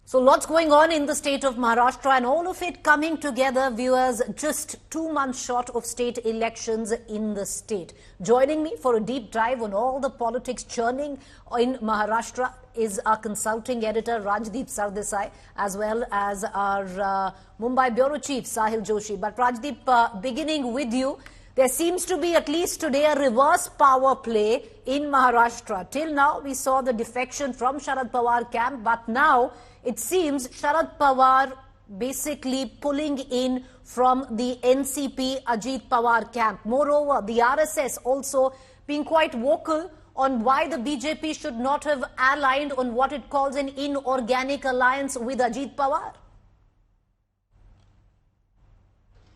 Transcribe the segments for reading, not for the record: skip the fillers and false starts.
So lots going on in the state of Maharashtra and all of it coming together, viewers, just 2 months short of state elections in the state. Joining me for a deep dive on all the politics churning in Maharashtra is our consulting editor Rajdeep Sardesai, as well as our Mumbai Bureau Chief Sahil Joshi. But Rajdeep, beginning with you, there seems to be, at least today, a reverse power play in Maharashtra. Till now, we saw the defection from Sharad Pawar camp, but now it seems Sharad Pawar basically pulling in from the NCP Ajit Pawar camp. Moreover, the RSS also being quite vocal on why the BJP should not have aligned on what it calls an inorganic alliance with Ajit Pawar.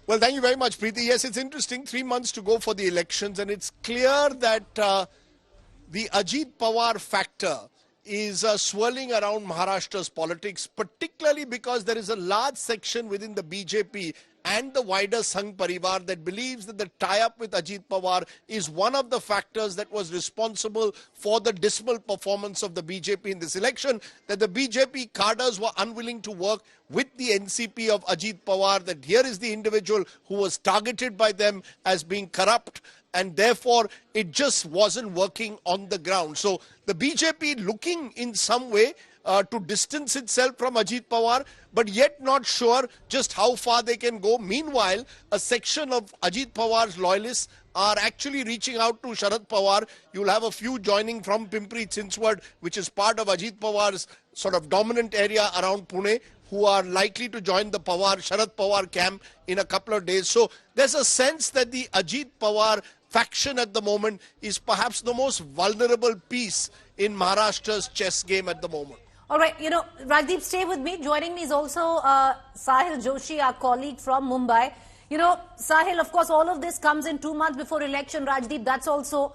Well, thank you very much, Preeti. Yes, it's interesting. 3 months to go for the elections, and it's clear that the Ajit Pawar factor is swirling around Maharashtra's politics, particularly because there is a large section within the BJP and the wider Sangh Parivar that believes that the tie-up with Ajit Pawar is one of the factors that was responsible for the dismal performance of the BJP in this election, that the BJP cadres were unwilling to work with the NCP of Ajit Pawar, that here is the individual who was targeted by them as being corrupt, and therefore it just wasn't working on the ground. So the BJP looking in some way to distance itself from Ajit Pawar, but yet not sure just how far they can go. Meanwhile, a section of Ajit Pawar's loyalists are actually reaching out to Sharad Pawar. You'll have a few joining from Pimpri Chinchwad, which is part of Ajit Pawar's sort of dominant area around Pune, who are likely to join the Sharad Pawar camp in a couple of days. So there's a sense that the Ajit Pawar faction at the moment is perhaps the most vulnerable piece in Maharashtra's chess game at the moment. All right, Rajdeep, stay with me. Joining me is also Sahil Joshi, our colleague from Mumbai. Sahil, of course, all of this comes in 2 months before election. Rajdeep, that's also,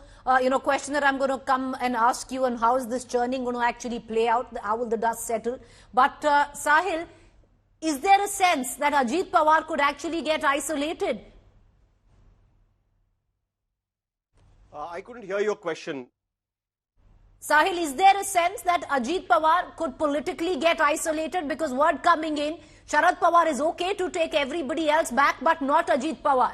question that I'm going to come and ask you on how is this churning going to actually play out? How will the dust settle? But Sahil, is there a sense that Ajit Pawar could actually get isolated? I couldn't hear your question. Sahil, is there a sense that Ajit Pawar could politically get isolated? Because word coming in, Sharad Pawar is okay to take everybody else back, but not Ajit Pawar.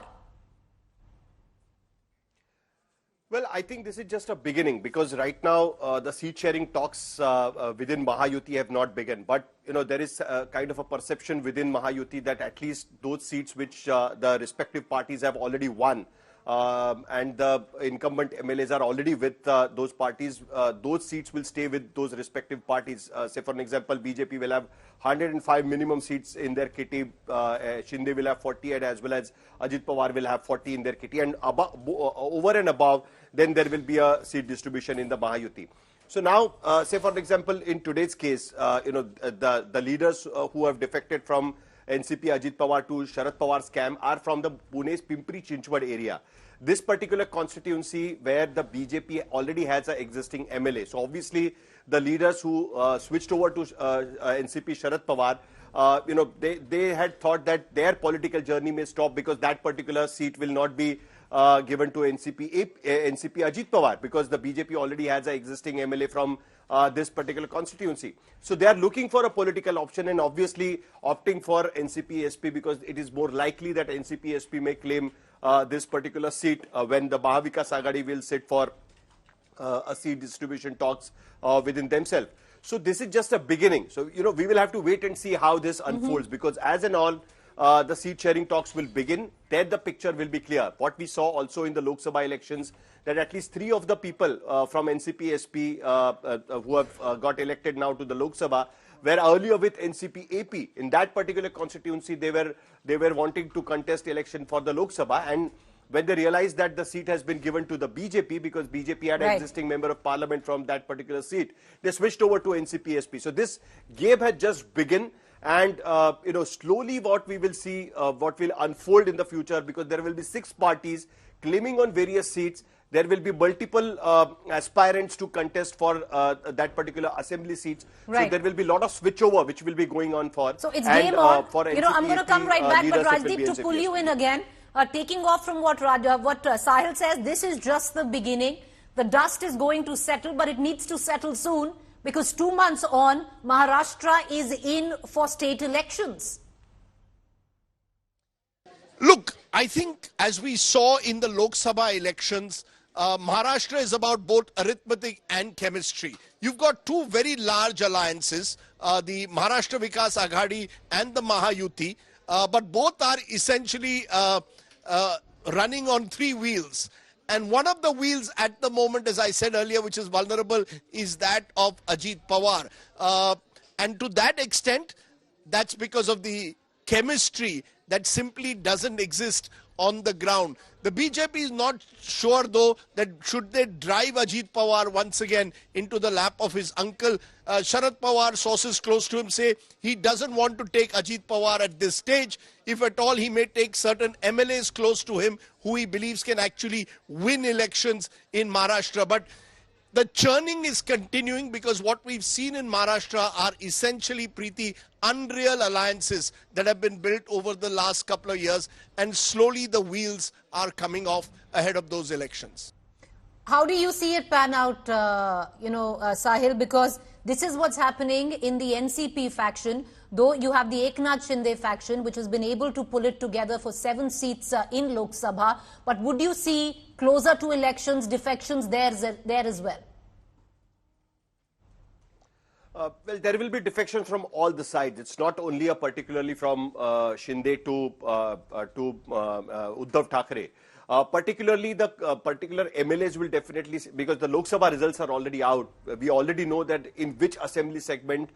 Well, I think this is just a beginning, because right now the seat sharing talks within Mahayuti have not begun. But, there is kind of a perception within Mahayuti that at least those seats which the respective parties have already won, and the incumbent MLAs are already with those parties, those seats will stay with those respective parties. Say, for an example, BJP will have 105 minimum seats in their kitty, Shinde will have 40, and as well as Ajit Pawar will have 40 in their kitty, and over and above, then there will be a seat distribution in the Mahayuti. So now, say for example, in today's case, the leaders who have defected from NCP Ajit Pawar to Sharad Pawar's camp are from the Pune's Pimpri Chinchwad area. This particular constituency where the BJP already has an existing MLA. So obviously the leaders who switched over to NCP Sharad Pawar, they had thought that their political journey may stop because that particular seat will not be given to NCP Ajit Pawar, because the BJP already has an existing MLA from this particular constituency. So they are looking for a political option and obviously opting for NCP SP because it is more likely that NCP SP may claim this particular seat when the Maha Agadi will sit for a seat distribution talks within themselves. So this is just a beginning. So, we will have to wait and see how this unfolds, because as and all, the seat sharing talks will begin. Then the picture will be clear. What we saw also in the Lok Sabha elections, that at least 3 of the people from NCP SP who have got elected now to the Lok Sabha were earlier with NCP AP. In that particular constituency, they were wanting to contest election for the Lok Sabha, and when they realized that the seat has been given to the BJP because BJP had an existing member of parliament from that particular seat, they switched over to NCP SP. So this game had just begun. And, slowly what we will see, what will unfold in the future, because there will be 6 parties claiming on various seats. There will be multiple aspirants to contest for that particular assembly seats. Right. So there will be a lot of switchover which will be going on for. So it's game on. I'm going to come right back, but Rajdeep, to pull you in again, taking off from what Sahil says, this is just the beginning. The dust is going to settle, but it needs to settle soon. Because 2 months on, Maharashtra is in for state elections. Look, I think as we saw in the Lok Sabha elections, Maharashtra is about both arithmetic and chemistry. You've got two very large alliances, the Maharashtra Vikas Aghadi and the Maha, but both are essentially running on three wheels. And one of the wheels at the moment, as I said earlier, which is vulnerable, is that of Ajit Pawar. And to that extent, that's because of the chemistry that simply doesn't exist on the ground. The BJP is not sure, though, that should they drive Ajit Pawar once again into the lap of his uncle. Sharad Pawar, sources close to him, say he doesn't want to take Ajit Pawar at this stage. If at all, he may take certain MLAs close to him who he believes can actually win elections in Maharashtra. But the churning is continuing because what we've seen in Maharashtra are essentially, Preeti, unreal alliances that have been built over the last couple of years, and slowly the wheels are coming off ahead of those elections. How do you see it pan out, Sahil? Because this is what's happening in the NCP faction, though you have the Eknath Shinde faction, which has been able to pull it together for 7 seats in Lok Sabha. But would you see closer to elections, defections there as well? Well, there will be defections from all the sides. It's not only particularly from Shinde to Uddhav Thackeray. Particularly the particular MLAs will definitely, because the Lok Sabha results are already out. We already know that in which assembly segment,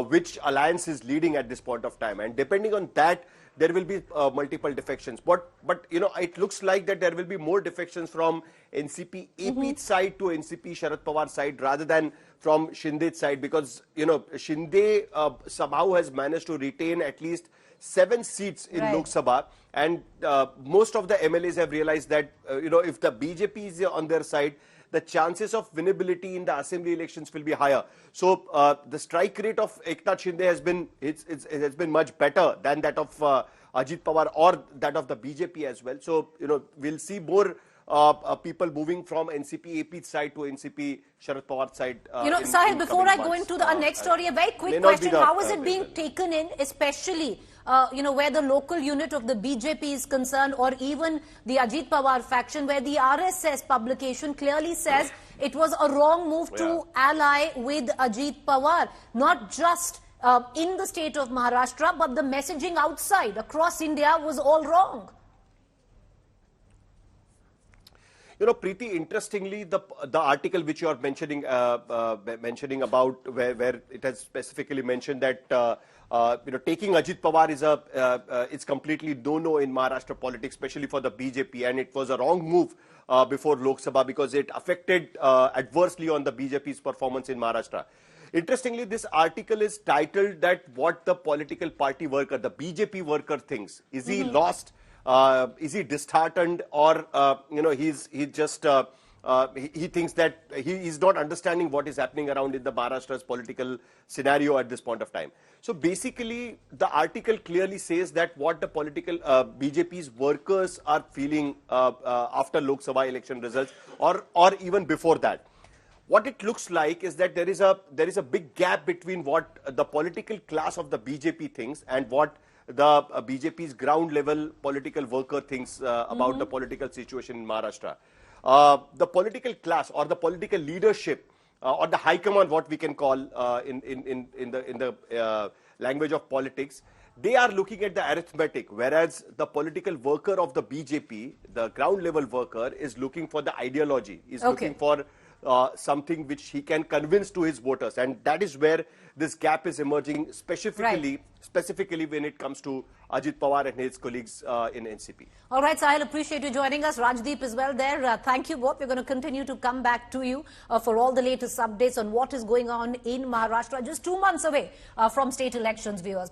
which alliance is leading at this point of time. And depending on that, there will be multiple defections. But it looks like that there will be more defections from NCP AP side to NCP Sharad Pawar side rather than from Shinde's side, because Shinde somehow has managed to retain at least 7 seats in Lok Sabha, and most of the MLAs have realized that if the BJP is on their side, the chances of winnability in the assembly elections will be higher. So the strike rate of Eknath Shinde has been much better than that of Ajit Pawar or that of the BJP as well. So we'll see more people moving from NCP AP side to NCP Sharad Pawar side. Sahil, before I go into our next story, a very quick question. How is it being taken in, especially where the local unit of the BJP is concerned, or even the Ajit Pawar faction, where the RSS publication clearly says it was a wrong move to ally with Ajit Pawar, not just in the state of Maharashtra, but the messaging outside, across India, was all wrong. Preeti, interestingly, the article which you are mentioning about where it has specifically mentioned that taking Ajit Pawar is completely no in Maharashtra politics, especially for the BJP, and it was a wrong move before Lok Sabha because it affected adversely on the BJP's performance in Maharashtra. Interestingly, this article is titled that what the political party worker, the BJP worker, thinks. Is he lost? Is he disheartened, or he thinks that he is not understanding what is happening around in the Maharashtra's political scenario at this point of time. So basically, the article clearly says that what the political BJP's workers are feeling after Lok Sabha election results, or even before that. What it looks like is that there is a big gap between what the political class of the BJP thinks and what the BJP's ground level political worker thinks about the political situation in Maharashtra. The political class or the political leadership or the high command, what we can call in the language of politics, they are looking at the arithmetic, whereas the political worker of the BJP, the ground level worker, is looking for the ideology, is looking for something which he can convince to his voters, and that is where this gap is emerging, specifically when it comes to Ajit Pawar and his colleagues in NCP. All right, Sahil, appreciate you joining us. Rajdeep as well there. Thank you both. We're going to continue to come back to you for all the latest updates on what is going on in Maharashtra, just 2 months away from state elections, viewers.